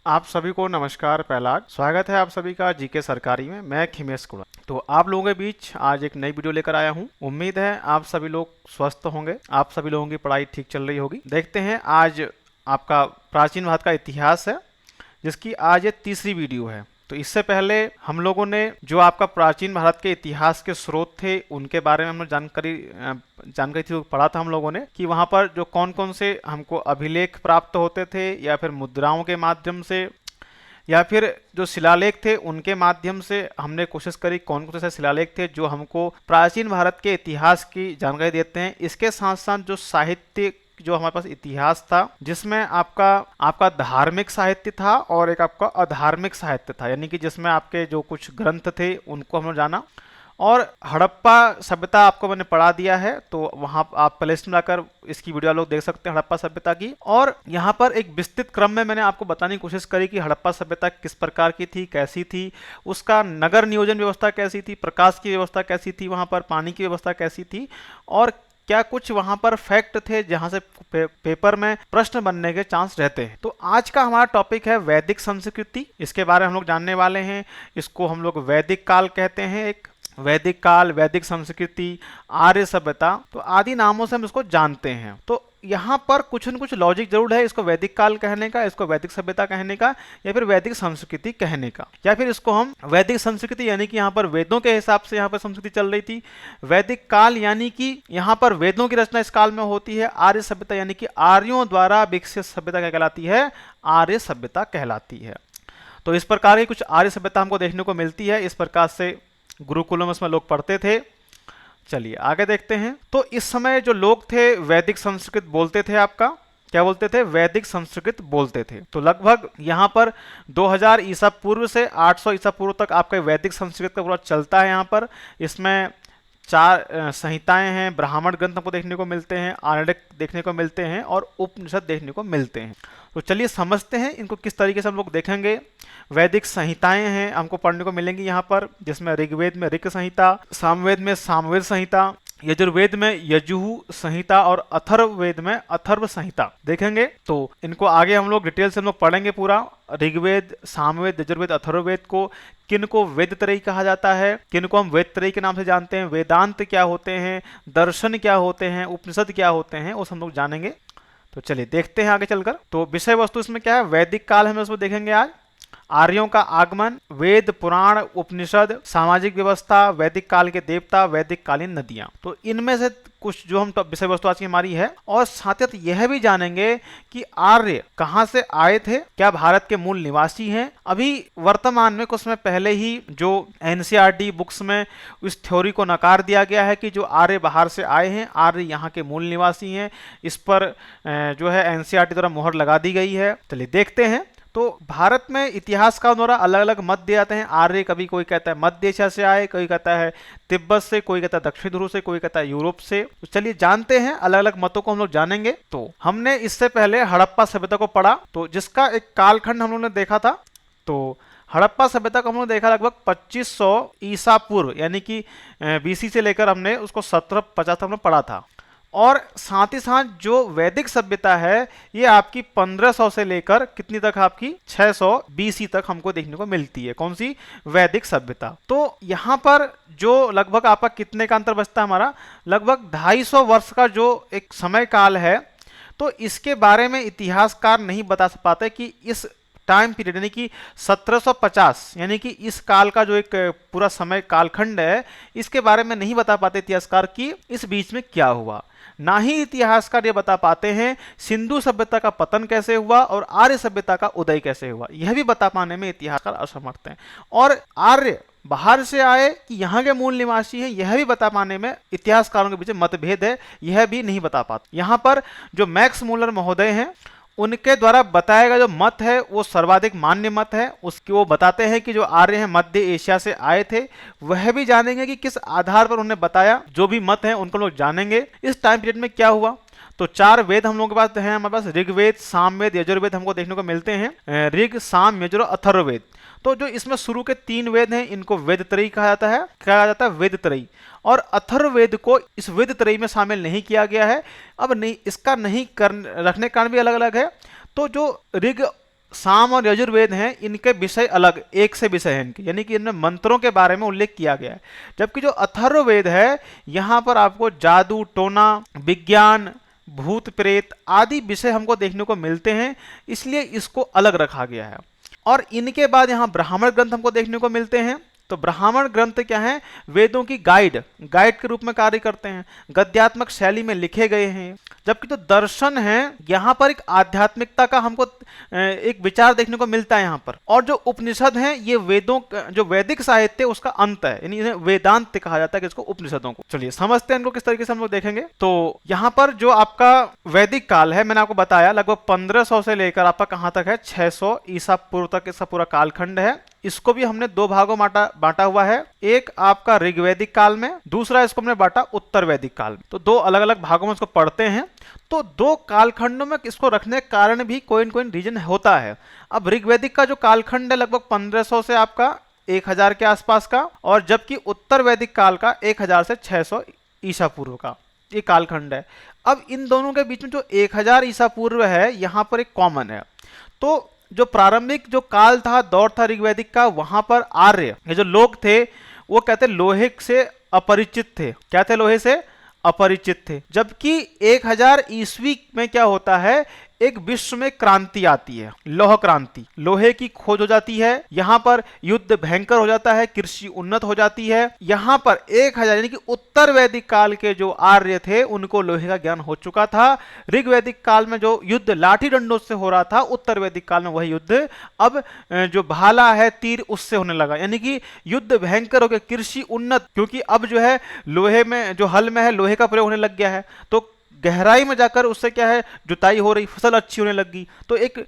आप सभी को नमस्कार। पहला स्वागत है आप सभी का जीके सरकारी में। मैं खिमेश कुड़ा। तो आप लोगों के बीच आज एक नई वीडियो लेकर आया हूं। उम्मीद है आप सभी लोग स्वस्थ होंगे, आप सभी लोगों की पढ़ाई ठीक चल रही होगी। देखते हैं आज आपका प्राचीन भारत का इतिहास है, जिसकी आज ये तीसरी वीडियो है। तो इससे पहले हम लोगों ने जो आपका प्राचीन भारत के इतिहास के स्रोत थे उनके बारे में हमने जानकारी थी, वो पढ़ा था हम लोगों ने कि वहाँ पर जो कौन कौन से हमको अभिलेख प्राप्त होते थे, या फिर मुद्राओं के माध्यम से, या फिर जो शिलालेख थे उनके माध्यम से हमने कोशिश करी कौन कौन से शिलालेख थे जो हमको प्राचीन भारत के इतिहास की जानकारी देते हैं। इसके साथ साथ जो साहित्य, जो हमारे पास इतिहास था, जिसमें आपका धार्मिक साहित्य था और एक आपका अधार्मिक साहित्य था, यानी कि जिसमें आपके जो कुछ ग्रंथ थे उनको हमने जाना। और हड़प्पा सभ्यता आपको मैंने पढ़ा दिया है, तो वहां आप प्लेलिस्ट में जाकर इसकी वीडियो लोग देख सकते हैं हड़प्पा सभ्यता की। और यहाँ पर एक विस्तृत क्रम में मैंने आपको बताने की कोशिश करी कि हड़प्पा सभ्यता किस प्रकार की थी, कैसी थी, उसका नगर नियोजन व्यवस्था कैसी थी, प्रकाश की व्यवस्था कैसी थी, वहां पर पानी की व्यवस्था कैसी थी, और क्या कुछ वहां पर फैक्ट थे जहां से पेपर में प्रश्न बनने के चांस रहते हैं। तो आज का हमारा टॉपिक है वैदिक संस्कृति। इसके बारे में हम लोग जानने वाले हैं। इसको हम लोग वैदिक काल कहते हैं। एक वैदिक काल, वैदिक संस्कृति, आर्य सभ्यता, तो आदि नामों से हम इसको जानते हैं। तो यहाँ पर कुछ न कुछ लॉजिक जरूर है इसको वैदिक काल कहने का, इसको वैदिक सभ्यता कहने का, या फिर वैदिक संस्कृति कहने का, या फिर इसको हम वैदिक संस्कृति यानी कि यहाँ पर वेदों के हिसाब से यहाँ पर संस्कृति चल रही थी। वैदिक काल यानी कि यहाँ पर वेदों की रचना इस काल में होती है। आर्य सभ्यता यानी कि आर्यों द्वारा विकसित सभ्यता क्या कहलाती है? आर्य सभ्यता कहलाती है। तो इस प्रकार की कुछ आर्य सभ्यता हमको देखने को मिलती है। इस प्रकार से गुरुकुलों में इसमें लोग पढ़ते थे। चलिए आगे देखते हैं। तो इस समय जो लोग थे वैदिक संस्कृत बोलते थे। आपका क्या बोलते थे? वैदिक संस्कृत बोलते थे। तो लगभग यहाँ पर 2000 ईसा पूर्व से 800 ईसा पूर्व तक आपका वैदिक संस्कृत का पूरा चलता है। यहाँ पर इसमें 4 संहिताएं हैं, ब्राह्मण ग्रंथ हमको देखने को मिलते हैं, आरण्यक देखने को मिलते हैं, और उपनिषद देखने को मिलते हैं। तो चलिए समझते हैं इनको किस तरीके से हम लोग देखेंगे। वैदिक संहिताएं हैं हमको पढ़ने को मिलेंगी यहाँ पर, जिसमें ऋग्वेद में ऋक् संहिता, सामवेद में सामवेद संहिता, यजुर्वेद में यजुः संहिता, और अथर्ववेद में अथर्व संहिता देखेंगे। तो इनको आगे हम लोग डिटेल से हम लोग पढ़ेंगे पूरा। ऋग्वेद, सामवेद, यजुर्वेद, अथर्ववेद को किनको वेद त्रयी कहा जाता है, किनको हम वेद त्रयी के नाम से जानते हैं, वेदांत क्या होते हैं, दर्शन क्या होते हैं, उपनिषद क्या होते हैं, वो हम लोग जानेंगे। तो चलिए देखते हैं आगे चलकर। तो विषय वस्तु इसमें क्या है? वैदिक काल हम इसमें देखेंगे आज। आर्यों का आगमन, वेद, पुराण, उपनिषद, सामाजिक व्यवस्था, वैदिक काल के देवता, वैदिक कालीन नदियां। तो इनमें से कुछ जो हम विषय वस्तु आज की हमारी है। और साथ ही यह भी जानेंगे कि आर्य कहां से आए थे, क्या भारत के मूल निवासी हैं। अभी वर्तमान में कुछ समय पहले ही जो एनसीईआरटी बुक्स में इस थ्योरी को नकार दिया गया है कि जो आर्य बाहर से आए हैं, आर्य यहाँ के मूल निवासी हैं। इस पर जो है एनसीईआरटी द्वारा मोहर लगा दी गई है। चलिए देखते हैं। तो भारत में इतिहासकारों द्वारा अलग अलग मत दिए जाते हैं। आर्य कभी कोई कहता है मध्य एशिया से आए, कोई कहता है तिब्बत से, कोई कहता है दक्षिण ध्रुव से, कोई कहता है यूरोप से। तो चलिए जानते हैं, अलग अलग मतों को हम लोग जानेंगे। तो हमने इससे पहले हड़प्पा सभ्यता को पढ़ा, तो जिसका एक कालखंड हम लोगों ने देखा था। तो हड़प्पा सभ्यता को हमने देखा लगभग 2500 ईसा पूर्व, यानी कि बीसी से लेकर हमने उसको 1750 तक हमने पढ़ा था। और साथ ही साथ जो वैदिक सभ्यता है ये आपकी 1500 से लेकर कितनी तक? आपकी 600 बीसी तक हमको देखने को मिलती है। कौन सी? वैदिक सभ्यता। तो यहाँ पर जो लगभग आपका कितने का अंतर बचता है? हमारा लगभग 250 वर्ष का जो एक समय काल है। तो इसके बारे में इतिहासकार नहीं बता पाते कि इस टाइम पीरियड यानी कि 1750, यानी कि इस काल का जो एक पूरा समय कालखंड है, इसके बारे में नहीं बता पाते इतिहासकार कि इस बीच में क्या हुआ। ना ही इतिहासकार ये बता पाते हैं सिंधु सभ्यता का पतन कैसे हुआ और आर्य सभ्यता का उदय कैसे हुआ। यह भी बता पाने में इतिहासकार असमर्थ हैं। और आर्य बाहर से आए कि यहाँ के मूल निवासी हैं, यह भी बता पाने में इतिहासकारों के बीच मतभेद है, यह भी नहीं बता पाते। यहाँ पर जो मैक्स मूलर महोदय हैं, उनके द्वारा बताया गया जो मत है वो सर्वाधिक मान्य मत है। उसकी वो बताते हैं कि जो आर्य हैं मध्य एशिया से आए थे। वह भी जानेंगे कि किस आधार पर उन्होंने बताया। जो भी मत है उनको लोग जानेंगे इस टाइम पीरियड में क्या हुआ। तो 4 वेद हम लोगों के पास हैं। हमारे पास ऋग्वेद, सामवेद, यजुर्वेद हमको देखने को मिलते हैं। ऋग, साम, यजुर, अथर्ववेद। तो जो इसमें शुरू के 3 वेद हैं इनको वेद त्रयी कहा जाता है। कहा जाता है वेद त्रयी। और अथर्ववेद को इस वेद त्रयी में शामिल नहीं किया गया है। अब नहीं, इसका नहीं रखने का कारण भी अलग अलग है। तो जो ऋग साम और यजुर्वेद हैं, इनके विषय अलग एक से विषय हैं इनके, यानी कि इनमें मंत्रों के बारे में उल्लेख किया गया है। जबकि जो अथर्ववेद है, यहाँ पर आपको जादू टोना, विज्ञान, भूत प्रेत आदि विषय हमको देखने को मिलते हैं, इसलिए इसको अलग रखा गया है। और इनके बाद यहाँ ब्राह्मण ग्रंथ हमको देखने को मिलते हैं। तो ब्राह्मण ग्रंथ क्या है? वेदों की गाइड के रूप में कार्य करते हैं, गद्यात्मक शैली में लिखे गए हैं। जबकि जो दर्शन है, यहाँ पर एक आध्यात्मिकता का हमको एक विचार देखने को मिलता है यहाँ पर। और जो उपनिषद हैं, ये वेदों जो वैदिक साहित्य उसका अंत है, यानी इन्हें वेदांत कहा जाता है कि इसको उपनिषदों को। चलिए समझते हैं इनको किस तरीके से हम लोग देखेंगे। तो यहाँ पर जो आपका वैदिक काल है, मैंने आपको बताया लगभग 1500 से लेकर आपका कहाँ तक है 600 ईसा पूर्व तक इसका पूरा कालखंड है। इसको भी हमने दो भागों बांटा हुआ है, एक आपका ऋग्वैदिक काल में, दूसरा इसको हमने बांटा उत्तर वैदिक काल में। तो दो अलग अलग भागों में इसको पढ़ते हैं। तो दो कालखंडों में इसको रखने के कारण भी कोई न कोई रीजन होता है। अब ऋग्वैदिक का जो कालखंड है लगभग 1500 से आपका 1000 के आसपास का, और जबकि उत्तर वैदिक काल का 1000 से 600 ईसा पूर्व का ये कालखंड है। अब इन दोनों के बीच में जो 1000 ईसा पूर्व है, यहाँ पर एक कॉमन है। तो जो प्रारंभिक जो काल था, दौर था ऋग्वैदिक का, वहां पर आर्य ये जो लोग थे वो कहते लोहे से अपरिचित थे। क्या थे? लोहे से अपरिचित थे। जबकि 1000 ईस्वी में क्या होता है, एक विश्व में क्रांति आती है, लौह क्रांति। लोहे की खोज हो जाती है, यहाँ पर युद्ध भयंकर हो जाता है, कृषि उन्नत हो जाती है। यहाँ पर 1000 यानी कि उत्तर वैदिक काल के जो आर्य थे उनको लोहे का ज्ञान हो चुका था। ऋग्वैदिक काल में जो युद्ध लाठी डंडों से हो रहा था, उत्तर वैदिक काल में वही युद्ध अब जो भाला है, तीर, उससे होने लगा। यानी कि युद्ध भयंकर हो गया, कृषि उन्नत, क्योंकि अब जो है लोहे में जो हल में है लोहे का प्रयोग होने लग गया है। तो गहराई में जाकर उससे क्या है, जुताई हो रही, फसल अच्छी होने लगी, तो एक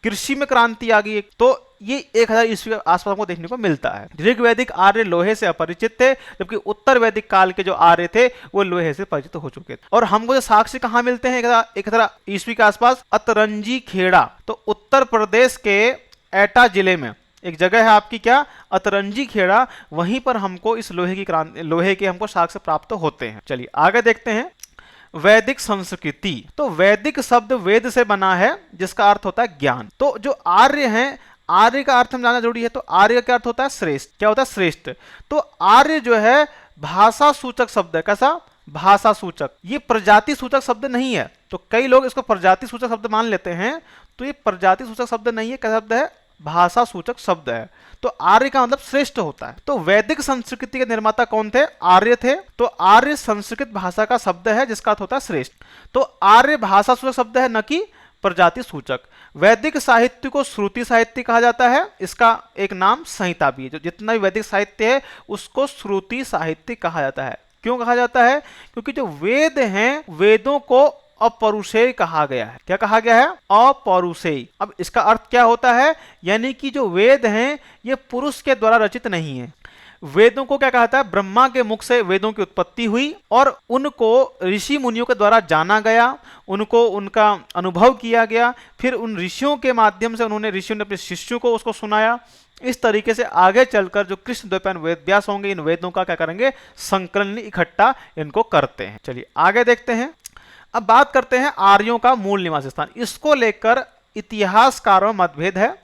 कृषि में क्रांति आ गई। तो ये 1000 ईस्वी के आसपास को देखने को मिलता है। ऋग्वैदिक आर्य लोहे से अपरिचित थे, जबकि उत्तर वैदिक काल के जो आर्य थे वो लोहे से परिचित हो चुके थे। और हमको जो साक्ष्य कहाँ मिलते हैं 1000 ईस्वी के आसपास? अतरंजी खेड़ा। तो उत्तर प्रदेश के एटा जिले में एक जगह है आपकी, क्या? अतरंजी खेड़ा। वहीं पर हमको इस लोहे के हमको साक्ष्य प्राप्त होते हैं। चलिए आगे देखते हैं। वैदिक संस्कृति। तो वैदिक शब्द वेद से बना है, जिसका अर्थ होता है ज्ञान। तो जो आर्य हैं, आर्य का अर्थ हम जानना जरूरी है। तो आर्य का अर्थ होता है श्रेष्ठ। क्या होता है? श्रेष्ठ। तो आर्य जो है भाषा सूचक शब्द है। कैसा? भाषा सूचक। ये प्रजाति सूचक शब्द नहीं है। तो कई लोग इसको प्रजाति सूचक शब्द मान लेते हैं, तो ये प्रजाति सूचक शब्द नहीं है। क्या शब्द है? भाषा सूचक शब्द है। तो आर्य का मतलब श्रेष्ठ होता है। तो वैदिक संस्कृति के निर्माता कौन थे? आर्य थे। तो आर्य संस्कृत भाषा का शब्द है, जिसका अर्थ होता है श्रेष्ठ। तो आर्य भाषा सूचक शब्द है, न कि प्रजाति सूचक। वैदिक साहित्य को श्रुति साहित्य कहा जाता है। इसका एक नाम संहिता भी है। जो जितना भी वैदिक साहित्य है उसको श्रुति साहित्य कहा जाता है। क्यों कहा जाता है? क्योंकि जो वेद हैं, वेदों को अपौरुषेय कहा गया है। क्या कहा गया है? अपौरुषेय। अब इसका अर्थ क्या होता है? यानी कि जो वेद हैं ये पुरुष के द्वारा रचित नहीं है। वेदों को क्या कहता है? ब्रह्मा के मुख से वेदों की उत्पत्ति हुई और उनको ऋषि मुनियों के द्वारा जाना गया, उनको उनका अनुभव किया गया, फिर उन ऋषियों के माध्यम से ऋषियों ने अपने शिष्यों को उसको सुनाया। इस तरीके से आगे चलकर जो कृष्ण द्वैपायन वेद व्यास होंगे, इन वेदों का क्या करेंगे? संकलन, इकट्ठा इनको करते हैं। चलिए आगे देखते हैं। अब बात करते हैं आर्यों का मूल निवास स्थान। इसको लेकर इतिहासकारों में मतभेद है।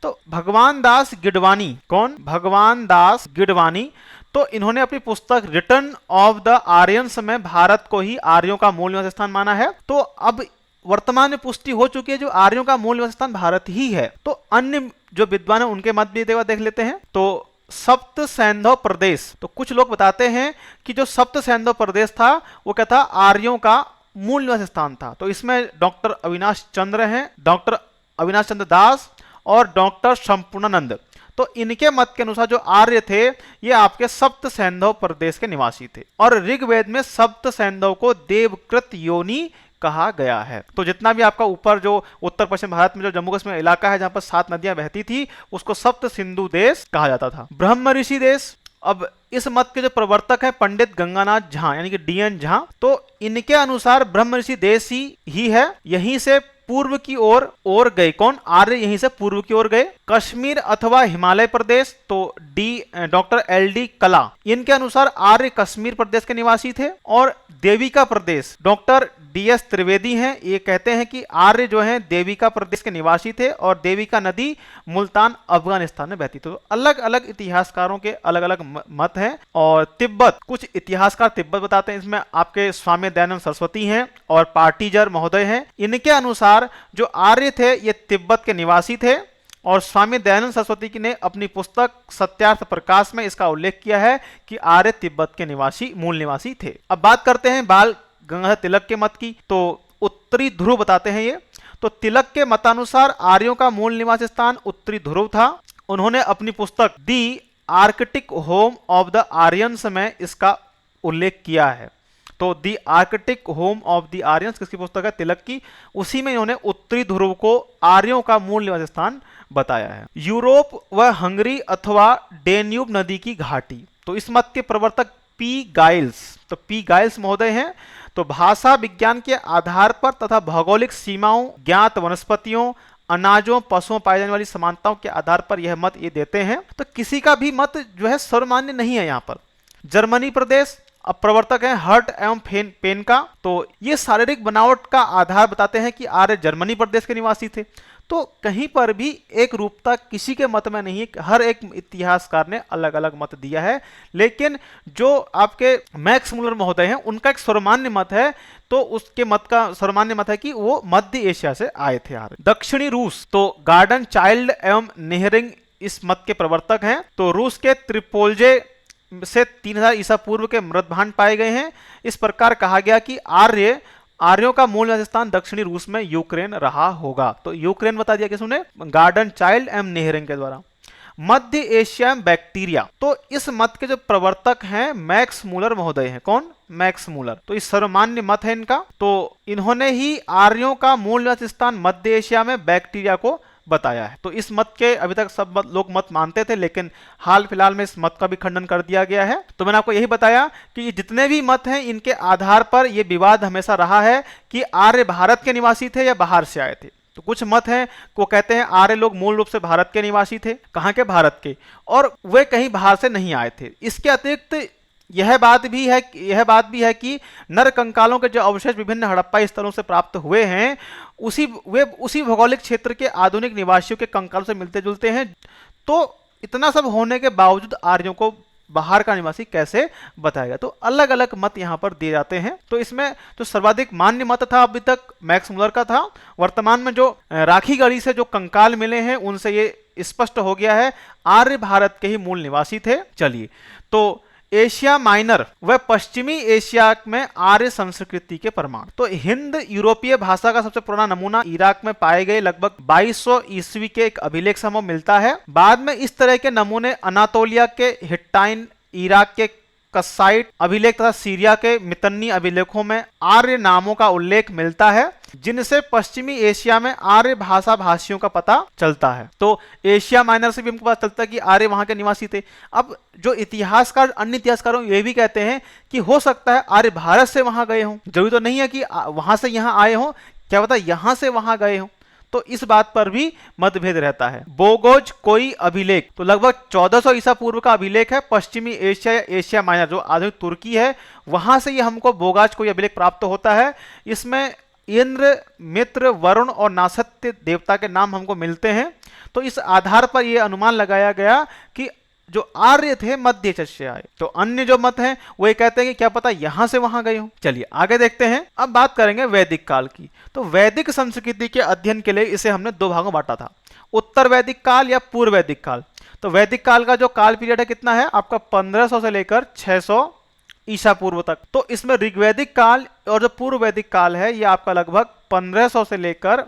तो भगवान दास गिडवानी, कौन? भगवान दास गिडवानी। तो इन्होंने अपनी पुस्तक रिटर्न ऑफ द आर्यंस में भारत को ही आर्यों का मूल निवास स्थान माना है। तो अब वर्तमान में पुष्टि हो चुकी है जो आर्यों का मूल निवास स्थान भारत ही है। तो अन्य जो विद्वान है उनके मत भी देख लेते हैं। तो सप्त सैंधव प्रदेश, तो कुछ लोग बताते हैं कि जो सप्त सैंधव प्रदेश था वो क्या था? आर्यों का मूल निवास स्थान था। तो इसमें डॉक्टर अविनाश चंद्र हैं, डॉक्टर अविनाश चंद्र दास और डॉक्टर संपूर्णानंद। तो इनके मत के अनुसार जो आर्य थे ये आपके सप्त सैंधव प्रदेश के निवासी थे। और ऋग्वेद में सप्त सैंधव को देवकृत योनि कहा गया है। तो जितना भी आपका ऊपर जो उत्तर पश्चिम भारत में जो जम्मू कश्मीर इलाका है जहां पर 7 नदियां बहती थी, उसको सप्त सिंधु देश कहा जाता था। ब्रह्म ऋषि देश। अब इस मत के जो प्रवर्तक है पंडित गंगानाथ झा यानी कि DN झा। तो इनके अनुसार ब्रह्म ऋषि देश ही है। यहीं से पूर्व की ओर गए। कौन? आर्य यहीं से पूर्व की ओर गए। कश्मीर अथवा हिमालय प्रदेश, तो डॉक्टर LD कला, इनके अनुसार आर्य कश्मीर प्रदेश के निवासी थे। और देविका प्रदेश, डॉक्टर DS त्रिवेदी हैं, ये कहते हैं कि आर्य जो हैं देविका प्रदेश के निवासी थे और देविका नदी मुल्तान अफगानिस्तान में बहती। तो अलग अलग इतिहासकारों के अलग अलग मत हैं। और तिब्बत, कुछ इतिहासकार तिब्बत बताते हैं, इसमें आपके स्वामी दयानंद सरस्वती हैं और पाटीजर महोदय हैं। इनके अनुसार जो आर्य थे ये तिब्बत के निवासी थे और स्वामी दयानंद सरस्वती ने अपनी पुस्तक सत्यार्थ प्रकाश में इसका उल्लेख किया है कि आर्य तिब्बत के निवासी, मूल निवासी थे। अब बात करते हैं बाल गंगाधर तिलक के मत की। तो उत्तरी ध्रुव बताते हैं ये। तो तिलक के मतानुसार आर्यों का मूल निवास स्थान उत्तरी ध्रुव था। उन्होंने अपनी पुस्तक the Arctic home of the Aryans में इसका उल्लेख किया है। तो the Arctic home of the Aryans किसकी पुस्तक है? तिलक की। उसी में इन्होंने उत्तरी ध्रुव को आर्यों का मूल निवास स्थान बताया है। यूरोप व हंगरी अथवा डेन्यूब नदी की घाटी, तो इस मत के प्रवर्तक पी गाइल्स, तो पी गाइल्स महोदय हैं। तो भाषा विज्ञान के आधार पर तथा भौगोलिक सीमाओं, ज्ञात वनस्पतियों, अनाजों, पशुओं पाई जाने वाली समानताओं के आधार पर यह मत ये देते हैं। तो किसी का भी मत जो है सर्वमान्य नहीं है। यहाँ पर जर्मनी प्रदेश, अब प्रवर्तक हैं हर्ट एवं पेन का। तो ये शारीरिक बनावट का आधार बताते हैं कि आर्य जर्मनी प्रदेश के निवासी थे। तो कहीं पर भी एक रूपता किसी के मत में नहीं है, हर एक इतिहासकार ने अलग अलग मत दिया है। लेकिन जो आपके मैक्स मुलर महोदय हैं उनका एक सर्वमान्य मत है। तो उसके मत का सर्वमान्य मत है कि वो मध्य एशिया से आए थे आर्य। दक्षिणी रूस, तो गार्डन चाइल्ड एवं नेहरिंग इस मत के प्रवर्तक हैं। तो रूस के त्रिपोलजे से 3000 ईसा पूर्व के मृतभांड पाए गए हैं। इस प्रकार कहा गया कि आर्यों का मूल निवास स्थान दक्षिणी रूस में यूक्रेन रहा होगा। तो यूक्रेन बता दिया किसने? गार्डन चाइल्ड एम नेहरिंग के द्वारा। मध्य एशिया में बैक्टीरिया, तो इस मत के जो प्रवर्तक हैं मैक्स मूलर महोदय हैं। कौन? Max Muller. तो इस सर्वमान्य मत है इनका। तो इन्होंने ही आर्यों का मूल निवास स्थान मध्य एशिया में बैक्टीरिया को बताया है। तो इस मत के अभी तक सब लोग मत मानते थे, लेकिन हाल फिलहाल में इस मत का भी खंडन कर दिया गया है। तो मैंने आपको यही बताया कि ये जितने भी मत हैं इनके आधार पर यह विवाद हमेशा रहा है कि आर्य भारत के निवासी थे या बाहर से आए थे। तो कुछ मत हैं वो कहते हैं आर्य लोग मूल रूप से भारत के निवासी थे। कहाँ के? भारत के, और वे कहीं बाहर से नहीं आए थे। इसके अतिरिक्त यह बात भी है कि नर कंकालों के जो अवशेष विभिन्न हड़प्पा स्थलों से प्राप्त हुए हैं उसी भौगोलिक क्षेत्र के आधुनिक निवासियों के कंकालों से मिलते जुलते हैं। तो इतना सब होने के बावजूद आर्यों को बाहर का निवासी कैसे बताएगा? तो अलग अलग मत यहाँ पर दिए जाते हैं। तो इसमें जो सर्वाधिक मान्य मत था अभी तक मैक्स मुलर का था। वर्तमान में जो राखी गढ़ी से जो कंकाल मिले हैं उनसे ये स्पष्ट हो गया है आर्य भारत के ही मूल निवासी थे। चलिए, तो एशिया माइनर व पश्चिमी एशिया में आर्य संस्कृति के प्रमाण। तो हिंद यूरोपीय भाषा का सबसे पुराना नमूना इराक में पाए गए लगभग 2200 ईस्वी के एक अभिलेख समूह मिलता है। बाद में इस तरह के नमूने अनातोलिया के हिट्टाइन, इराक के कसाइट अभिलेख तथा सीरिया के मितन्नी अभिलेखों में आर्य नामों का उल्लेख मिलता है, जिनसे पश्चिमी एशिया में आर्य भाषा भाषियों का पता चलता है। तो एशिया माइनर से भी हमको पता चलता है कि आर्य वहां के निवासी थे। अब जो इतिहासकार, अन्य इतिहासकारों ये भी कहते हैं कि हो सकता है आर्य भारत से वहां गए हों, जरूरी तो नहीं है कि वहां से यहां आए हों, क्या पता यहां से वहां गए हों। तो इस बात पर भी मतभेद रहता है। बोगोज कोई अभिलेख, तो लगभग 1400 ईसा पूर्व का अभिलेख है। पश्चिमी एशिया या एशिया माइनर जो आधुनिक तुर्की है वहां से ये हमको बोगाज कोई अभिलेख प्राप्त होता है। इसमें इंद्र, मित्र, वरुण और नासत्य देवता के नाम हमको मिलते हैं। तो इस आधार पर यह अनुमान लगाया गया कि जो आर्य थे मध्य एशिया से आए। तो अन्य जो मत हैं वो ये कहते हैं कि क्या पता यहां से वहां गए हों। चलिए आगे देखते हैं। अब बात करेंगे वैदिक काल की। तो वैदिक संस्कृति के अध्ययन के लिए इसे हमने दो भागों में बांटा था, उत्तर वैदिक काल या पूर्व वैदिक काल। तो वैदिक काल का जो काल पीरियड है कितना है आपका? 1500 से लेकर 600 ईसा पूर्व तक। तो इसमें ऋग्वैदिक काल और जो पूर्व वैदिक काल है ये आपका लगभग 1500 से लेकर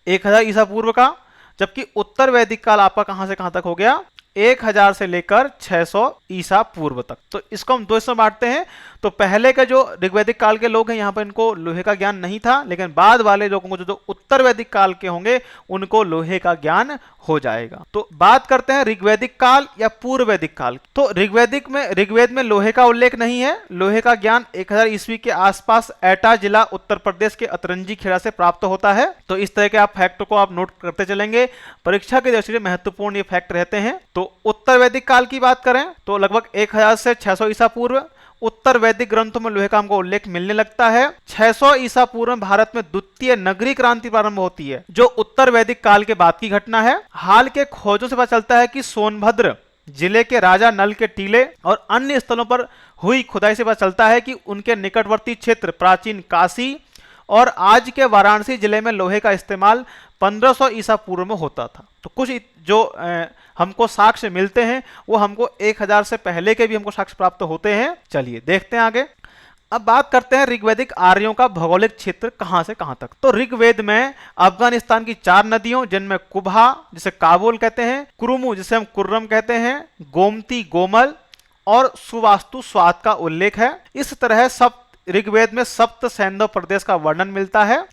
1000 ईसा पूर्व का, जबकि उत्तर वैदिक काल आपका कहां से कहां तक हो गया? 1000 से लेकर 600 ईसा पूर्व तक। तो इसको हम दो हिस्सों में बांटते हैं। तो पहले के जो ऋग्वैदिक काल के लोग हैं यहाँ पर इनको लोहे का ज्ञान नहीं था, लेकिन बाद वाले लोगों को जो उत्तर वैदिक काल के होंगे उनको लोहे का ज्ञान हो जाएगा। तो बात करते हैं ऋग्वैदिक काल या पूर्व वैदिक काल। तो ऋग्वेद में लोहे का उल्लेख नहीं है। लोहे का ज्ञान 1000 ईस्वी के आसपास एटा जिला उत्तर प्रदेश के अतरंजी खेड़ा से प्राप्त होता है। तो इस तरह के आप फैक्ट को आप नोट करते चलेंगे, परीक्षा की दृष्टि से महत्वपूर्ण ये फैक्ट रहते हैं। तो उत्तर वैदिक काल की बात करें तो लगभग 1000 से 600 ईसा पूर्व। उत्तर वैदिक ग्रंथों में लोहे का हमको उल्लेख मिलने लगता है। 600 ईसा पूर्व में भारत में द्वितीय नगरीय क्रांति प्रारंभ होती है, जो उत्तर वैदिक काल के बाद की घटना है। हाल के खोजों से पता चलता है कि सोनभद्र जिले के राजा नल के टीले और अन्य स्थलों पर हुई खुदाई से पता चलता है कि उनके निकटवर्ती क्षेत्र प्राचीन काशी और आज के वाराणसी जिले में लोहे का इस्तेमाल 1500 ईसा पूर्व में होता था। तो कुछ जो हमको साक्ष्य मिलते हैं वो हमको 1000 से पहले के भी हमको साक्ष्य प्राप्त होते हैं। चलिए देखते हैं आगे। अब बात करते हैं ऋग्वैदिक आर्यों का भौगोलिक क्षेत्र कहां से कहां तक। तो ऋग्वेद में अफगानिस्तान की 4 नदियों जिनमें कुबा जिसे काबुल कहते हैं, कुरुमु जिसे हम कुर्रम कहते हैं, गोमती गोमल और सुवास्तु स्वात का उल्लेख है। इस तरह ऋग्वेद में सप्त सैंधव प्रदेश का वर्णन मिलता है।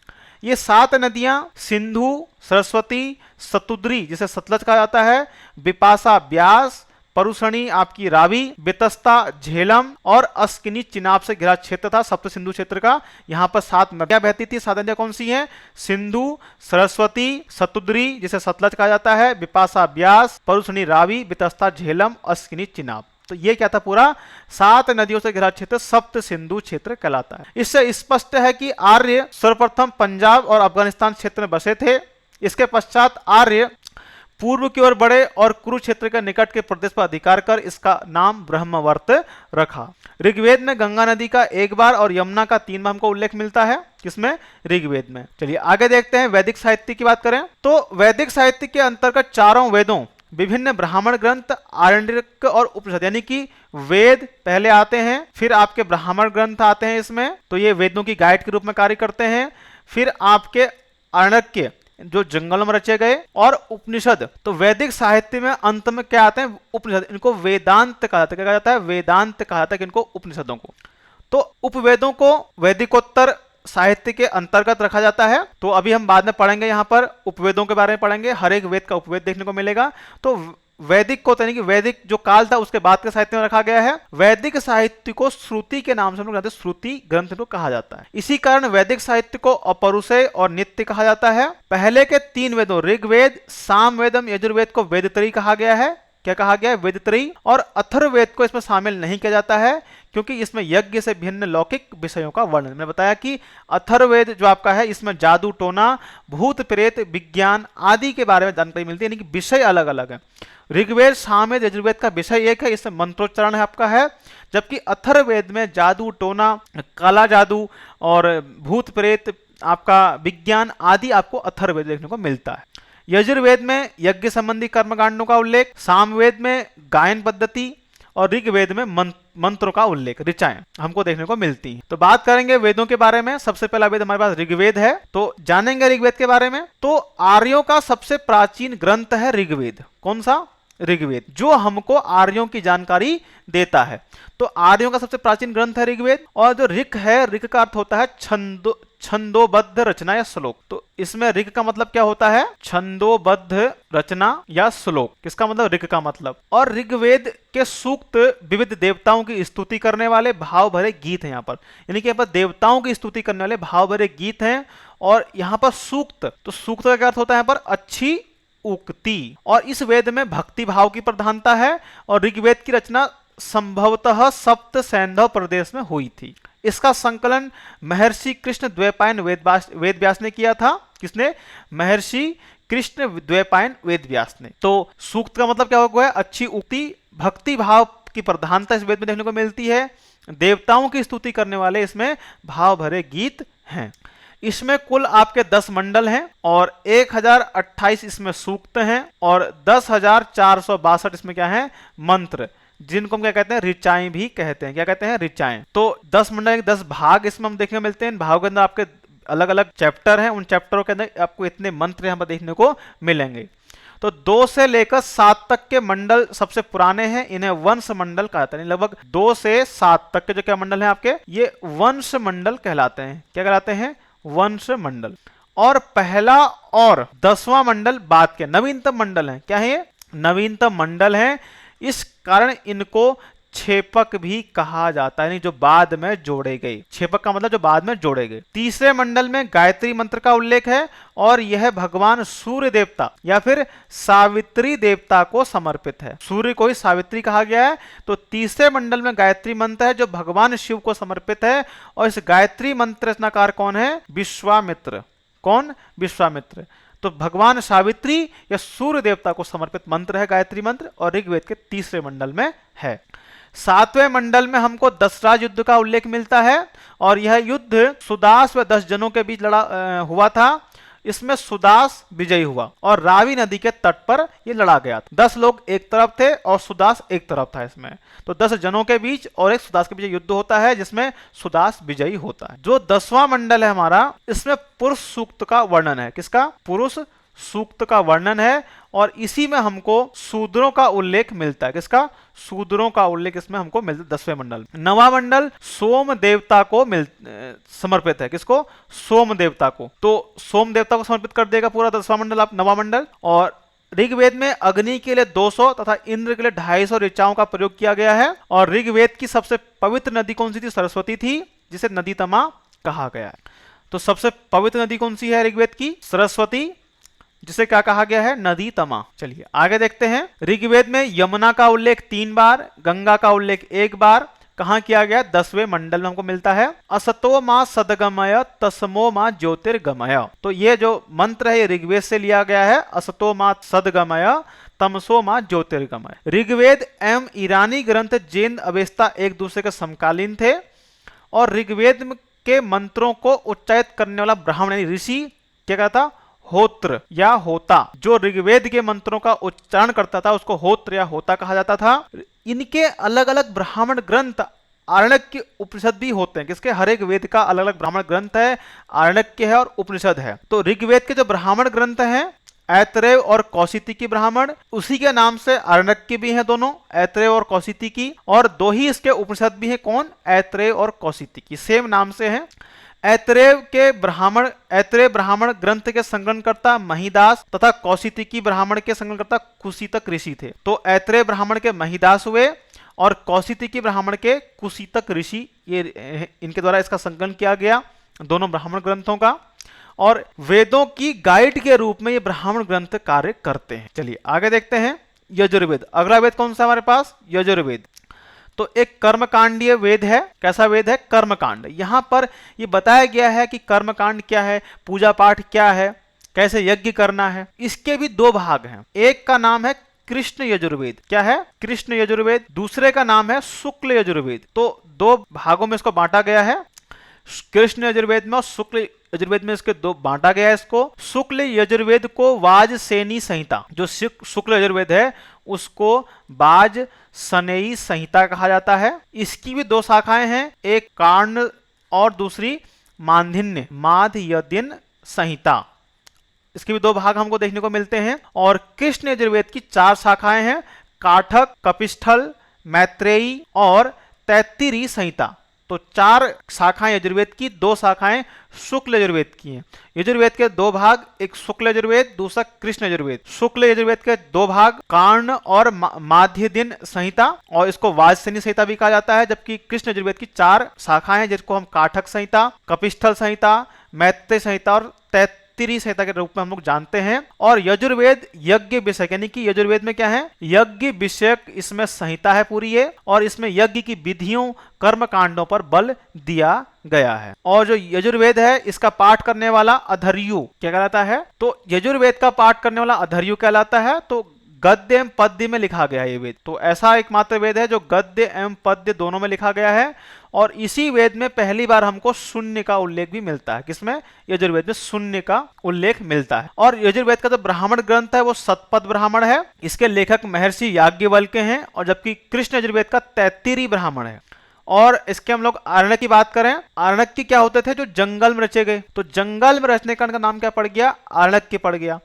ये 7 नदियां सिंधु, सरस्वती, सतुद्री जिसे सतलज कहा जाता है, बिपाशा ब्यास, परुषणी आपकी रावी, बेतस्ता झेलम और अस्किनी चिनाब से घिरा क्षेत्र था सप्त सिंधु क्षेत्र का। यहाँ पर 7 नदियां बहती थी। 7 नदियां कौन सी हैं? सिंधु, सरस्वती, सतुद्री जिसे सतलज कहा जाता है, बिपाशा ब्यास, परुषणी रावी, बेतस्ता झेलम, अस्किनी चिनाब। तो ये क्या था? पूरा 7 नदियों से घिरा क्षेत्र सप्त सिंधु क्षेत्र कहलाता है। इससे स्पष्ट है कि आर्य सर्वप्रथम पंजाब और अफगानिस्तान क्षेत्र में बसे थे। इसके पश्चात आर्य पूर्व की ओर बढ़े और कुरुक्षेत्र के निकट के प्रदेश पर अधिकार कर इसका नाम ब्रह्मवर्त रखा। ऋग्वेद में गंगा नदी का 1 बार और यमुना का 3 बार हमको उल्लेख मिलता है। किसमें? ऋग्वेद में। चलिए आगे देखते हैं। वैदिक साहित्य की बात करें तो वैदिक साहित्य के अंतर्गत चारों वेदों, विभिन्न ब्राह्मण ग्रंथ, आरण्यक और उपनिषद, यानी कि वेद पहले आते हैं, फिर आपके ब्राह्मण ग्रंथ आते हैं इसमें, तो ये वेदों की गाइड के रूप में कार्य करते हैं। फिर आपके आरण्यक जो जंगलों में रचे गए, और उपनिषद। तो वैदिक साहित्य में अंत में क्या आते हैं? उपनिषद। इनको वेदांत कहा जाता है। क्या कहा जाता है? वेदांत कहा जाता है इनको, उपनिषदों को। तो उपवेदों को वैदिकोत्तर साहित्य के अंतर्गत रखा जाता है। तो अभी हम बाद में पढ़ेंगे, यहाँ पर उपवेदों के बारे में पढ़ेंगे। हर एक वेद का उपवेद देखने को मिलेगा। तो वैदिक को, यानी कि वैदिक जो काल था उसके बाद के साहित्य में रखा गया है। वैदिक साहित्य को श्रुति के नाम से हम लोग जानते हैं, श्रुति ग्रंथ को कहा जाता है। इसी कारण वैदिक साहित्य को अपौरुषेय और नित्य कहा जाता है। पहले के 3 वेदों ऋग्वेद, सामवेदम, यजुर्वेद को वेदत्रयी कहा गया है। क्या कहा गया है? वेदत्रयी। और अथर्ववेद को इसमें शामिल नहीं किया जाता है क्योंकि इसमें यज्ञ से भिन्न लौकिक विषयों का वर्णन। मैंने बताया कि अथर्ववेद जो आपका है इसमें जादू टोना, भूत प्रेत, विज्ञान आदि के बारे में जानकारी मिलती है, यानी कि विषय अलग अलग है। ऋग्वेद, सामवेद, यजुर्वेद का विषय एक है, इसमें मंत्रोच्चारण है आपका है। जबकि अथर्ववेद में जादू टोना, काला जादू और भूत प्रेत, आपका विज्ञान आदि आपको अथर्ववेद देखने को मिलता है। यजुर्वेद में यज्ञ संबंधी कर्मकांडों का उल्लेख, सामवेद में गायन पद्धति और ऋग्वेद में मंत्रों का उल्लेख, ऋचाएं हमको देखने को मिलती हैं। तो बात करेंगे वेदों के बारे में। सबसे पहला वेद हमारे पास ऋग्वेद है, तो जानेंगे ऋग्वेद के बारे में। तो आर्यों का सबसे प्राचीन ग्रंथ है ऋग्वेद। कौन सा? ऋग्वेद, जो हमको आर्यों की जानकारी देता है। तो आर्यों का सबसे प्राचीन ग्रंथ है ऋग्वेद। और जो ऋक है, ऋक का अर्थ होता है छंदोबद्ध रचना या श्लोक। तो इसमें ऋक का मतलब क्या होता है? छंदोबद्ध रचना या श्लोक। किसका मतलब? ऋक का मतलब। और ऋग्वेद के सूक्त विविध देवताओं की स्तुति करने वाले भाव भरे गीत हैं यहाँ पर, यानी कि यहाँ पर देवताओं की स्तुति करने वाले भाव भरे गीत हैं। और यहाँ पर सूक्त, तो सूक्त का क्या अर्थ होता है? यहाँ पर अच्छी उक्ति। और इस वेद में भक्ति भाव की प्रधानता है। और ऋग्वेद की रचना संभवतः सप्त सैंधव प्रदेश में हुई थी। इसका संकलन महर्षि कृष्ण द्वैपायन वेदव्यास ने किया था। किसने? महर्षि कृष्ण द्वैपायन वेदव्यास ने। तो सूक्त का मतलब क्या होगा? अच्छी उक्ति, भक्ति भाव की प्रधानता इस वेद में देखने को मिलती है। देवताओं की स्तुति करने वाले इसमें भाव भरे गीत हैं। इसमें कुल आपके 10 मंडल हैं और 1028 इसमें सूक्त हैं और 10,462 इसमें क्या है? मंत्र, जिनको हम क्या कहते हैं? ऋचाएं भी कहते हैं। क्या कहते हैं? ऋचाएं। तो 10 मंडल, 10 भाग इसमें हम देखने को मिलते हैं। भाग के अंदर आपके अलग अलग चैप्टर हैं, उन चैप्टरों के अंदर आपको इतने मंत्र यहाँ पर देखने को मिलेंगे। तो 2 से लेकर 7 तक के मंडल सबसे पुराने हैं, इन्हें वंश मंडल कहा जाता है। लगभग 2 से 7 तक के जो क्या मंडल हैं आपके, ये वंश मंडल कहलाते हैं। क्या कहलाते हैं? वंश मंडल। और पहला और 10वां मंडल बाद के नवीनतम मंडल हैं। क्या है ये? नवीनतम मंडल हैं। इस कारण इनको छेपक भी कहा जाता है, यानी जो बाद में जोड़े गए। छेपक का मतलब जो बाद में जोड़े गए। तीसरे मंडल में गायत्री मंत्र का उल्लेख है और यह भगवान सूर्य देवता या फिर सावित्री देवता को समर्पित है। सूर्य को ही सावित्री कहा गया है। तो तीसरे मंडल में गायत्री मंत्र है जो भगवान शिव को समर्पित है और इस गायत्री मंत्र रचनाकार कौन है? विश्वामित्र। कौन? विश्वामित्र। तो भगवान सावित्री या सूर्य देवता को समर्पित मंत्र है गायत्री मंत्र और ऋग्वेद के तीसरे मंडल में है। सातवें मंडल में हमको दशराज युद्ध का उल्लेख मिलता है और यह युद्ध सुदास व 10 जनों के बीच हुआ था। इसमें सुदास विजयी हुआ और रावी नदी के तट पर यह लड़ा गया था। 10 लोग एक तरफ थे और सुदास एक तरफ था इसमें। तो 10 जनों के बीच और एक सुदास के बीच युद्ध होता है जिसमें सुदास विजयी होता है। जो 10वां मंडल है हमारा, इसमें पुरुष सूक्त का वर्णन है। किसका? पुरुष सूक्त का वर्णन है और इसी में हमको शूद्रों का उल्लेख मिलता है। किसका? शूद्रों का उल्लेख इसमें हमको मिलता है 10वें मंडल। 9वां मंडल सोम देवता को समर्पित है। किसको? सोम देवता को। तो सोम देवता को समर्पित कर देगा पूरा 10वां मंडल, आप 9वां मंडल। और ऋग्वेद में अग्नि के लिए 200 तथा इंद्र के लिए 250 ऋचाओं का प्रयोग किया गया है और ऋग्वेद की सबसे पवित्र नदी कौन सी थी? सरस्वती थी, जिसे नदी तमा कहा गया है। तो सबसे पवित्र नदी कौन सी है ऋग्वेद की? सरस्वती, जिसे क्या कहा गया है? नदी तमा। चलिए आगे देखते हैं। ऋग्वेद में यमुना का उल्लेख 3 बार, गंगा का उल्लेख 1 बार। कहां किया गया? 10वें मंडल में हमको मिलता है। असतो मा सदगमय तस्मो मा ज्योतिर्गमय। तो ये जो मंत्र है ये ऋग्वेद से लिया गया है। असतो मा सदगमय तमसो मा ज्योतिर्गमय। ऋग्वेद एवं ईरानी ग्रंथ जैन अवेस्ता एक दूसरे के समकालीन थे और ऋग्वेद के मंत्रों को उच्चारित करने वाला ब्राह्मण यानी ऋषि क्या कहता? होत्र या होता। जो ऋग्वेद के मंत्रों का उच्चारण करता था उसको होत्र या होता कहा जाता था। इनके अलग अलग ब्राह्मण ग्रंथ आरण्यक उपनिषद भी होते हैं। किसके? हर एक वेद का अलग अलग ब्राह्मण ग्रंथ है, आरण्यक है और उपनिषद है। तो ऋग्वेद के जो ब्राह्मण ग्रंथ हैं ऐतरेय और कौशिकी ब्राह्मण, उसी के नाम से आरण्यक भी हैं दोनों, ऐतरेय और कौशिकी। और 2 ही इसके उपनिषद भी हैं। कौन? ऐतरेय और कौशिकी, सेम नाम से हैं। ऐतरेय ब्राह्मण ग्रंथ के संकलनकर्ता महिदास तथा कौशिकी ब्राह्मण के संकलनकर्ता कुशीतक ऋषि थे। तो ऐतरेय ब्राह्मण के महिदास हुए और कौशिकी ब्राह्मण के कुशीतक ऋषि, ये इनके द्वारा इसका संकलन किया गया दोनों ब्राह्मण ग्रंथों का। और वेदों की गाइड के रूप में ये ब्राह्मण ग्रंथ कार्य करते हैं। चलिए आगे देखते हैं। यजुर्वेद, अगला वेद कौन सा हमारे पास? यजुर्वेद। तो एक कर्मकांडीय वेद है। कैसा वेद है? कर्मकांड। यहां पर ये बताया गया है कि कर्मकांड क्या है, पूजा पाठ क्या है, कैसे यज्ञ करना है। इसके भी 2 भाग हैं। एक का नाम है कृष्ण यजुर्वेद। क्या है? कृष्ण यजुर्वेद। दूसरे का नाम है शुक्ल यजुर्वेद। तो 2 भागों में इसको बांटा गया है, कृष्ण यजुर्वेद में और शुक्ल यजुर्वेद में। इसके 2 बांटा गया है इसको। शुक्ल यजुर्वेद को वाजसेनी संहिता, जो शुक्ल यजुर्वेद है उसको वाजसनेयी संहिता कहा जाता है। इसकी भी 2 शाखाएं हैं, एक कांड और दूसरी मांधिन्य माध्यदिन संहिता। इसके भी 2 भाग हमको देखने को मिलते हैं। और कृष्ण यजुर्वेद की 4 शाखाएं हैं, काठक, कपिस्थल, मैत्रेयी और तैत्तिरी संहिता। तो 4 शाखाएं यजुर्वेद की, 2 शाखाएं शुक्ल यजुर्वेद की हैं। यजुर्वेद के 2 भाग, एक शुक्ल यजुर्वेद, दूसरा कृष्ण यजुर्वेद। शुक्ल यजुर्वेद के 2 भाग कांड और माध्यदिन संहिता, और इसको वाजसेनी संहिता भी कहा जाता है। जबकि कृष्ण यजुर्वेद की 4 शाखाएं हैं जिसको हम काठक संहिता, कपिस्थल संहिता, मैत्रेय संहिता और तैत्तिरी संहिता के रूप में हम लोग जानते हैं। और यजुर्वेद यज्ञ विषय, यानी कि यजुर्वेद में क्या है? यज्ञ विषयक इसमें संहिता है पूरी ये, और इसमें यज्ञ की विधियों कर्म कांडों पर बल दिया गया है। और जो यजुर्वेद है इसका पाठ करने वाला अधर्यु क्या कहलाता है? तो यजुर्वेद का पाठ करने वाला अधर्यु कहलाता है। तो गद्य एवं पद्य में लिखा गया है ये वेद। तो ऐसा एकमात्र वेद है जो गद्य एवं पद्य दोनों में लिखा गया है। और इसी वेद में पहली बार हमको शून्य का उल्लेख भी मिलता है। किसमें? यजुर्वेद में शून्य का उल्लेख मिलता है। और यजुर्वेद का जो ब्राह्मण ग्रंथ है वो शतपथ ब्राह्मण है। इसके लेखक महर्षि याज्ञवल्क्य हैं, और जबकि कृष्ण यजुर्वेद का तैत्तिरी ब्राह्मण है। और इसके हम लोग आरण्यक की बात करें, आरण्यक की क्या होते थे? जो जंगल में रचे गए। तो जंगल में रचने का नाम क्या पड़ गया? आरण्यक पड़ गया।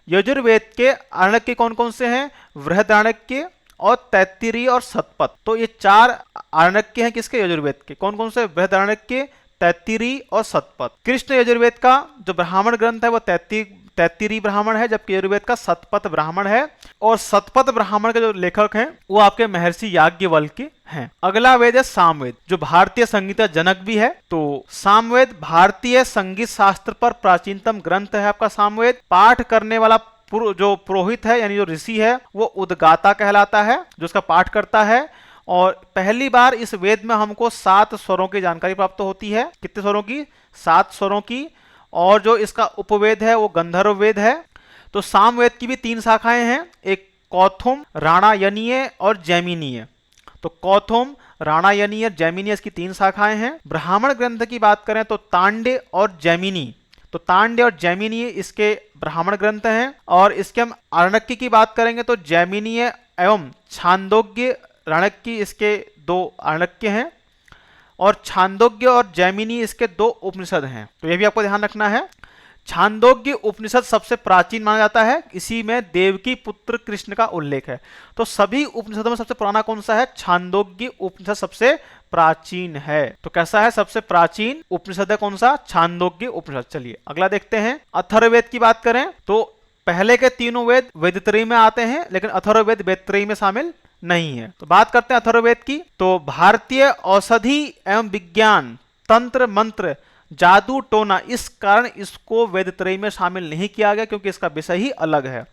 यजुर्वेद के आरण्यक कौन कौन से हैं? बृहदारण्यक और तैत्तिरी और शतपथ। तो ये 4 आरण्यक हैं किसके? यजुर्वेद के। कौन कौन से? बृहदारण्यक, तैत्तिरी और शतपथ। कृष्ण यजुर्वेद का जो ब्राह्मण ग्रंथ है वो तैत्तिरी ब्राह्मण है, जबकि यजुर्वेद का शतपथ ब्राह्मण है। और शतपथ ब्राह्मण के जो लेखक हैं वो आपके महर्षि याज्ञवल्क्य हैं। अगला वेद है सामवेद, जो भारतीय संगीत का जनक भी है। तो सामवेद भारतीय संगीत शास्त्र पर प्राचीनतम ग्रंथ है आपका सामवेद। पाठ करने वाला जो पुरोहित है यानी जो ऋषि है वो उद्गाता कहलाता है, जो उसका पाठ करता है। और पहली बार इस वेद में हमको 7 स्वरों की जानकारी प्राप्त होती है। कितने स्वरों की? 7 स्वरों की। और जो इसका उपवेद है वो गंधर्व वेद है। तो सामवेद की भी 3 शाखाएं हैं, एक कौथुम, राणायनीय और जैमिनीय। तो कौथुम, राणायनीय, जैमिनीय इसकी 3 शाखाएं हैं। ब्राह्मण ग्रंथ की बात करें तो तांड्य और जैमिनी, तो तांड्य और जैमिनीय इसके ब्राह्मण ग्रंथ हैं। और इसके हम आरण्यक की बात करेंगे तो जैमिनीय एवं छांदोग्य, राणक्य इसके 2 आरण्यक हैं। और छांदोग्य और जैमिनी इसके 2 उपनिषद हैं। तो यह भी आपको ध्यान रखना है। छांदोग्य उपनिषद सबसे प्राचीन माना जाता है, इसी में देवकी पुत्र कृष्ण का उल्लेख है। तो सभी उपनिषदों में सबसे पुराना कौन सा है? छांदोग्य उपनिषद सबसे प्राचीन है। तो कैसा है? सबसे प्राचीन उपनिषद है कौन सा? छांदोग्य उपनिषद। चलिए अगला देखते हैं। अथर्ववेद की बात करें तो पहले के तीनों वेद वेदत्रयी में आते हैं, लेकिन अथर्ववेद वेदत्रयी में शामिल नहीं है। तो बात करते हैं अथर्ववेद की। तो भारतीय औषधि एवं विज्ञान, तंत्र मंत्र, जादू टोना, इस कारण इसको वेदत्रयी में शामिल नहीं किया गया, क्योंकि इसका विषय ही अलग है।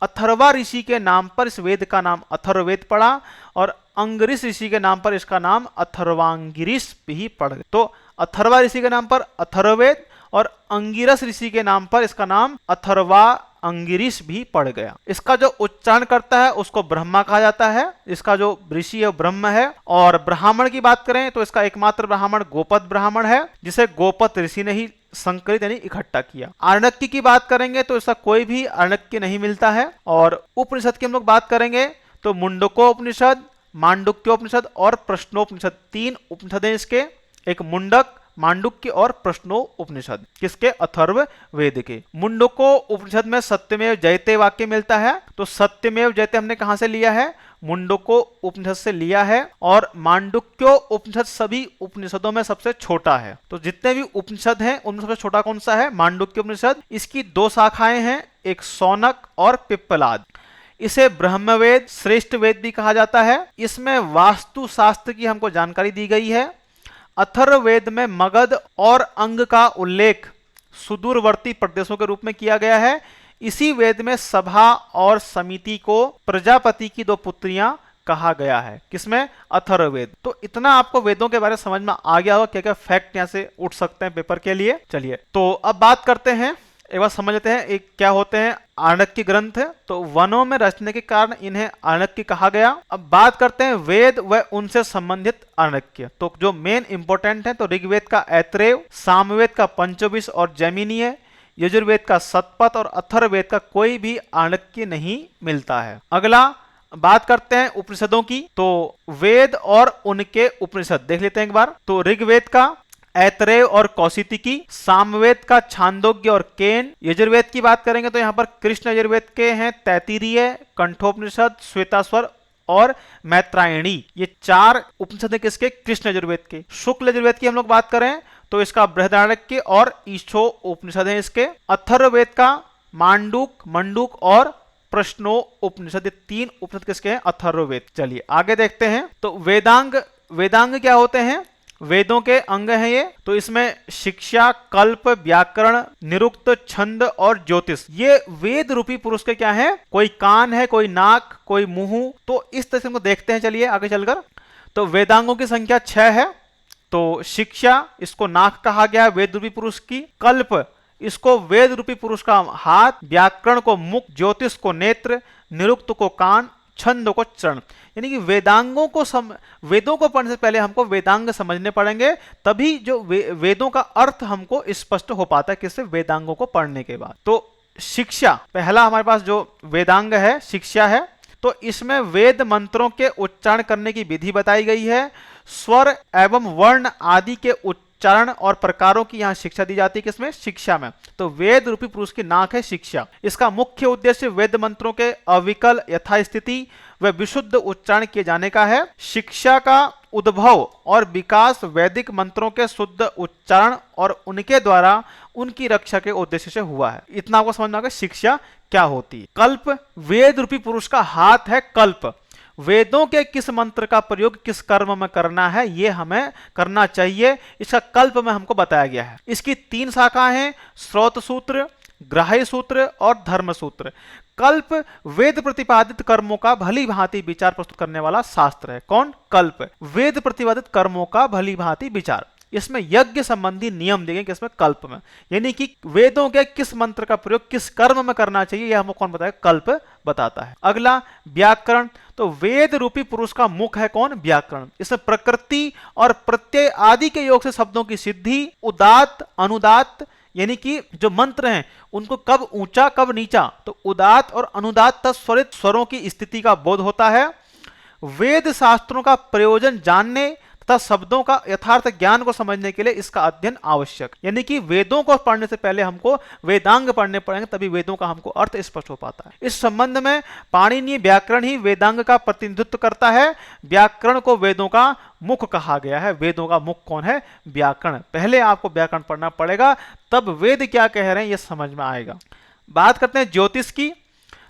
अथर्वा ऋषि के नाम पर इस वेद का नाम अथर्ववेद पड़ा, और अंगिरिस ऋषि के नाम पर इसका नाम अथर्वांगिरिस भी पड़ गया। तो अथर्वा ऋषि के नाम पर अथर्ववेद और अंगिरस ऋषि के नाम पर इसका नाम अथर्वा अंगिरिस भी पड़ गया। इसका जो उच्चारण करता है उसको ब्रह्मा कहा जाता है। इसका जो ऋषि है ब्रह्म है। और ब्राह्मण की बात करें तो इसका एकमात्र ब्राह्मण गोपद ब्राह्मण है, जिसे गोपद ऋषि ने ही संकलित यानी इकट्ठा किया। आरण्यक की बात करेंगे तो इसका कोई भी आरण्यक नहीं मिलता है। और उपनिषद की हम लोग बात करेंगे तो मुंडकोपनिषद, मांडुक्योपनिषद और प्रश्नोपनिषद, 3 उपनिषद हैं इसके। एक मुंडक, मांडुक्य और प्रश्नो उपनिषद, किसके? अथर्ववेद के। मुंडको उपनिषद में सत्यमेव जयते वाक्य मिलता है। तो सत्यमेव जयते हमने कहां से लिया है? मुंडको उपनिषद से लिया है। और मांडुक्यो उपनिषद सभी उपनिषदों में सबसे छोटा है। तो जितने भी उपनिषद हैं उनमें सबसे छोटा कौन सा है? मांडुक्य उपनिषद। इसकी 2 शाखाएं हैं, एक शौनक और पिप्पलाद। इसे ब्रह्मवेद, श्रेष्ठ वेद भी कहा जाता है। इसमें वास्तु शास्त्र की हमको जानकारी दी गई है। अथर्ववेद में मगध और अंग का उल्लेख सुदूरवर्ती प्रदेशों के रूप में किया गया है। इसी वेद में सभा और समिति को प्रजापति की 2 पुत्रियां कहा गया है। किसमें? अथर्ववेद। तो इतना आपको वेदों के बारे में समझ में आ गया होगा, क्या क्या फैक्ट यहां से उठ सकते हैं पेपर के लिए। चलिए तो अब बात करते हैं, एक बार समझ लेते हैं एक क्या होते हैं आरण्यक ग्रंथ। तो वनों में रचने के कारण इन्हें आरण्यक कहा गया। अब बात करते हैं वेद व उनसे संबंधित आरण्यक। तो जो मेन इंपोर्टेंट है तो ऋग्वेद का ऐतरेय, सामवेद का पंचविश और जैमिनीय, यजुर्वेद का शतपथ और अथर्ववेद का कोई भी आरण्यक नहीं मिलता है। अगला बात करते हैं उपनिषदों की। तो वेद और उनके उपनिषद देख लेते हैं एक बार। तो ऋग्वेद का ऐतरेय और कौशितिकी, सामवेद का छांदोग्य और केन, यजुर्वेद की बात करेंगे तो यहाँ पर कृष्ण यजुर्वेद के हैं तैत्तिरीय, कंठोपनिषद, श्वेतास्वर और मैत्रायणी। ये 4 उपनिषद है किसके? कृष्ण यजुर्वेद के। शुक्ल यजुर्वेद की हम लोग बात करें तो इसका बृहदारण्यक और ईशो उपनिषद है इसके। अथर्ववेद का मांडुक, मंडुक और प्रश्नो उपनिषद, 3 उपनिषद किसके हैं? अथर्ववेद। चलिए आगे देखते हैं। तो वेदांग, वेदांग क्या होते हैं? वेदों के अंग हैं ये। तो इसमें शिक्षा, कल्प, व्याकरण, निरुक्त, छंद और ज्योतिष, ये वेद रूपी पुरुष के क्या है? कोई कान है, कोई नाक, कोई मुंह। तो इस तरह से हमको देखते हैं। चलिए आगे चलकर। तो वेदांगों की संख्या 6 है। तो शिक्षा, इसको नाक कहा गया वेद रूपी पुरुष की। कल्प, इसको वेद रूपी पुरुष का हाथ, व्याकरण को मुख, ज्योतिष को नेत्र, निरुक्त को कान, छंद को चरण। यानी कि वेदांगों को वेदों को पढ़ने से पहले हमको वेदांग समझने पड़ेंगे, तभी जो वेदों का अर्थ हमको स्पष्ट हो पाता है किससे? वेदांगों को पढ़ने के बाद। तो शिक्षा, पहला हमारे पास जो वेदांग है शिक्षा है। तो इसमें वेद मंत्रों के उच्चारण करने की विधि बताई गई है। स्वर एवं वर्ण आदि के उच्चारण और प्रकारों की यहाँ शिक्षा दी जाती है। किसमें? शिक्षा में। तो वेद रूपी पुरुष की नाक है शिक्षा। इसका मुख्य उद्देश्य वेद मंत्रों के अविकल, यथास्थिति व विशुद्ध उच्चारण किए जाने का है। शिक्षा का उद्भव और विकास वैदिक मंत्रों के शुद्ध उच्चारण और उनके द्वारा उनकी रक्षा के उद्देश्य से हुआ है। इतना आपको समझना होगा शिक्षा क्या होती है। कल्प, वेद रूपी पुरुष का हाथ है कल्प। वेदों के किस मंत्र का प्रयोग किस कर्म में करना है, ये हमें करना चाहिए, इसका कल्प में हमको बताया गया है। इसकी 3 शाखाएं हैं, श्रौत सूत्र, ग्राह्य सूत्र और धर्म सूत्र। कल्प वेद प्रतिपादित कर्मों का भली भांति विचार प्रस्तुत करने वाला शास्त्र है। कौन? कल्प वेद प्रतिपादित कर्मों का भली भांति विचार। इसमें यज्ञ संबंधी नियम दिए गए किसमें? कल्प में। यानी कि वेदों के किस मंत्र का प्रयोग किस कर्म में करना चाहिए, यह हमको कौन बताएगा? कल्प बताता है। अगला व्याकरण। तो वेद रूपी पुरुष का मुख है कौन? व्याकरण। इसमें प्रकृति और प्रत्यय आदि के योग से शब्दों की सिद्धि, उदात्त अनुदात्त यानी कि जो मंत्र हैं उनको कब ऊंचा कब नीचा, तो उदात्त और अनुदात्त स्वरित स्वरों की स्थिति का बोध होता है। वेद शास्त्रों का प्रयोजन जानने तथा शब्दों का यथार्थ ज्ञान को समझने के लिए इसका अध्ययन आवश्यक। यानी कि वेदों को पढ़ने से पहले हमको वेदांग पढ़ने पड़ेंगे, तभी वेदों का हमको अर्थ स्पष्ट हो पाता है। इस संबंध में पाणिनीय व्याकरण ही वेदांग का प्रतिनिधित्व करता है। व्याकरण को वेदों का मुख कहा गया है। वेदों का मुख कौन है? व्याकरण। पहले आपको व्याकरण पढ़ना पड़ेगा, तब वेद क्या कह रहे हैं ये समझ में आएगा। बात करते हैं ज्योतिष की।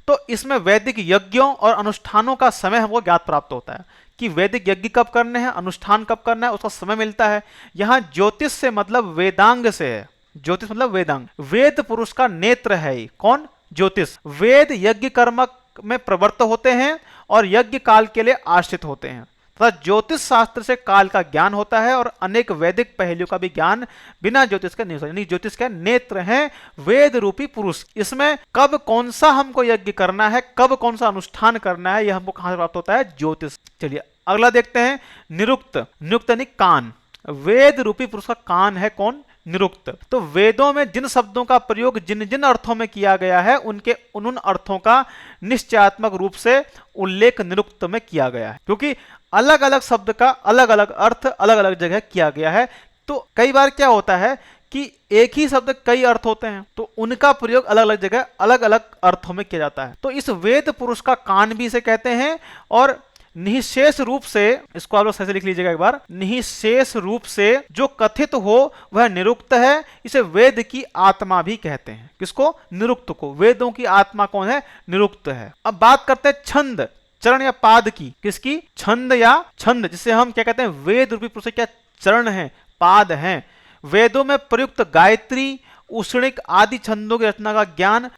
तो इसमें वैदिक यज्ञों और अनुष्ठानों का समय हमको ज्ञात प्राप्त होता है कि वैदिक यज्ञ कब करने हैं, अनुष्ठान कब करना है, उसका समय मिलता है। यहां ज्योतिष से मतलब वेदांग से है। ज्योतिष मतलब वेदांग। वेद पुरुष का नेत्र है ये। कौन? ज्योतिष। वेद यज्ञ कर्म में प्रवृत्त होते हैं और यज्ञ काल के लिए आश्रित होते हैं तथा ज्योतिष शास्त्र से काल का ज्ञान होता है और अनेक वैदिक पहलुओं का भी ज्ञान बिना ज्योतिष के नहीं होता। यानी ज्योतिष के नेत्र हैं वेद रूपी पुरुष। इसमें कब कौन सा हमको यज्ञ करना है, कब कौन सा अनुष्ठान करना है, यह हमको कहां से प्राप्त होता है? ज्योतिष। चलिए अगला देखते हैं, निरुक्त। निरुक्त यानी कान। वेद रूपी पुरुष का कान है कौन? निरुक्त। तो वेदों में जिन शब्दों का प्रयोग जिन जिन अर्थों में किया गया है उनके उन अर्थों का निश्चयात्मक रूप से उल्लेख निरुक्त में किया गया है, क्योंकि अलग अलग शब्द का अलग अलग अर्थ अलग अलग जगह किया गया है। तो कई बार क्या होता है कि एक ही शब्द कई अर्थ होते हैं, तो उनका प्रयोग अलग अलग जगह अलग अलग अर्थों में किया जाता है। तो इस वेद पुरुष का कान भी इसे कहते हैं। और निःशेष रूप से, इसको आप लोग सही से लिख लीजिएगा एक बार, निःशेष रूप से जो कथित हो वह निरुक्त है। इसे वेद की आत्मा भी कहते हैं। किसको? निरुक्त को। वेदों की आत्मा कौन है? निरुक्त है। अब बात करते हैं छंद, चरण या पाद की। किसकी? छंद या छंद, जिसे हम क्या कहते हैं? वेद रूपी पुरुष क्या चरण है, पाद हैं। वेदों में प्रयुक्त गायत्री, उष्णिक आदि छंदों की रचना का ज्ञान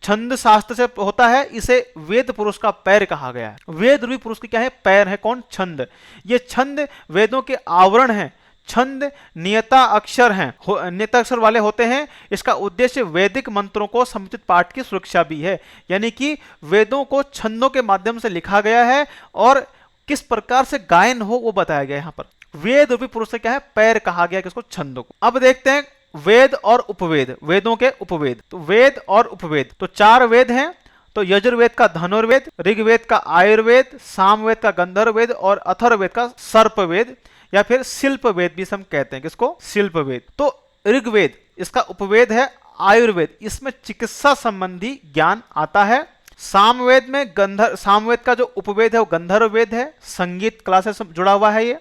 छंद शास्त्र से होता है। इसे वेद पुरुष का पैर कहा गया है। वेद रूपी पुरुष की क्या है? पैर है। कौन? छंद। ये छंद वेदों के आवरण हैं। छंद नियता अक्षर हैं, नियता अक्षर वाले होते हैं। इसका उद्देश्य वैदिक मंत्रों को समुचित पाठ की सुरक्षा भी है। यानी कि वेदों को छंदों के माध्यम से लिखा गया है और किस प्रकार से गायन हो वो बताया गया है। यहाँ पर वेद रूपी पुरुष से क्या है? पैर कहा गया किसको? छंदों को। अब देखते हैं वेद और उपवेद, वेदों के उपवेद। तो वेद और उपवेद, तो 4 वेद हैं। तो यजुर्वेद का धनुर्वेद, ऋग्वेद का आयुर्वेद, सामवेद का गंधर्ववेद और अथर्ववेद का सर्पवेद या फिर शिल्प वेद भी हम कहते हैं। किसको? शिल्प वेद। तो ऋग्वेद इसका उपवेद है आयुर्वेद। इसमें चिकित्सा संबंधी ज्ञान आता है। सामवेद में सामवेद का जो उपवेद है वो गंधर्ववेद है, संगीत कला से जुड़ा हुआ है ये।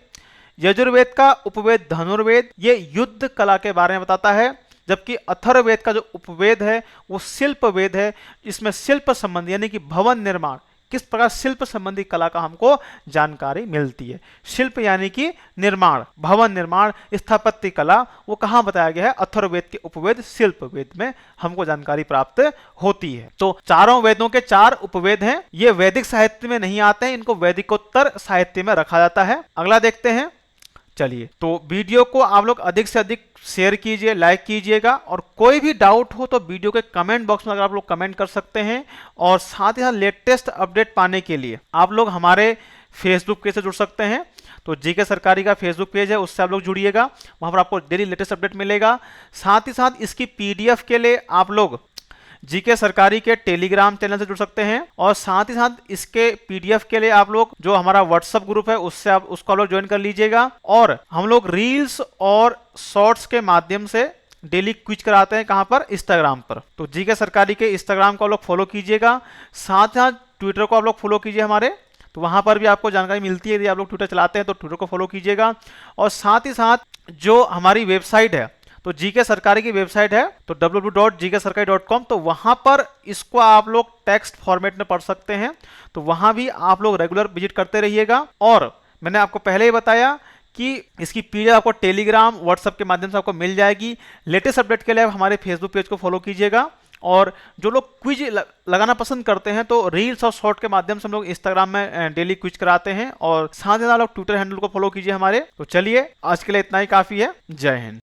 यजुर्वेद का उपवेद धनुर्वेद, ये युद्ध कला के बारे में बताता है। जबकि अथर्ववेद का जो उपवेद है वो शिल्प वेद है। इसमें शिल्प संबंधी यानी कि भवन निर्माण, किस प्रकार शिल्प संबंधी कला का हमको जानकारी मिलती है। शिल्प यानी कि निर्माण, भवन निर्माण, स्थापत्य कला, वो कहाँ बताया गया है? अथर्ववेद के उपवेद शिल्प वेद में हमको जानकारी प्राप्त होती है। तो चारों वेदों के 4 उपवेद हैं। ये वैदिक साहित्य में नहीं आते हैं, इनको वैदिकोत्तर साहित्य में रखा जाता है। अगला देखते हैं। चलिए, तो वीडियो को आप लोग अधिक से अधिक शेयर कीजिए, लाइक कीजिएगा और कोई भी डाउट हो तो वीडियो के कमेंट बॉक्स में अगर आप लोग कमेंट कर सकते हैं। और साथ ही साथ लेटेस्ट अपडेट पाने के लिए आप लोग हमारे फेसबुक पेज से जुड़ सकते हैं। तो जीके सरकारी का फेसबुक पेज है, उससे आप लोग जुड़िएगा, वहां पर आपको डेली लेटेस्ट अपडेट मिलेगा। साथ ही साथ इसकी पीडीएफ के लिए आप लोग जीके सरकारी के टेलीग्राम चैनल से जुड़ सकते हैं। और साथ ही साथ इसके पीडीएफ के लिए आप लोग जो हमारा व्हाट्सएप ग्रुप है उससे आप उसको आप लोग ज्वाइन कर लीजिएगा। और हम लोग रील्स और शॉर्ट्स के माध्यम से डेली क्विज कराते हैं। कहां पर? इंस्टाग्राम पर। तो जीके सरकारी के इंस्टाग्राम को आप लोग फॉलो कीजिएगा। साथ ही साथ ट्विटर को आप लोग फॉलो कीजिए हमारे, तो वहां पर भी आपको जानकारी मिलती है। यदि आप लोग ट्विटर चलाते हैं तो ट्विटर को फॉलो कीजिएगा। और साथ ही साथ जो हमारी वेबसाइट है तो जीके सरकारी की वेबसाइट है तो www.gksarkari.com, तो वहां पर इसको आप लोग टेक्स्ट फॉर्मेट में पढ़ सकते हैं। तो वहां भी आप लोग रेगुलर विजिट करते रहिएगा। और मैंने आपको पहले ही बताया कि इसकी पीडीएफ आपको टेलीग्राम व्हाट्सएप के माध्यम से आपको मिल जाएगी। लेटेस्ट अपडेट के लिए आप हमारे फेसबुक पेज को फॉलो कीजिएगा। और जो लोग क्विज लगाना पसंद करते हैं तो रील्स और शॉर्ट के माध्यम से हम लोग इंस्टाग्राम में डेली क्विज कराते हैं, और साथ ही साथ लोग ट्विटर हैंडल को फॉलो कीजिए हमारे। तो चलिए आज के लिए इतना ही काफी है। जय हिंद।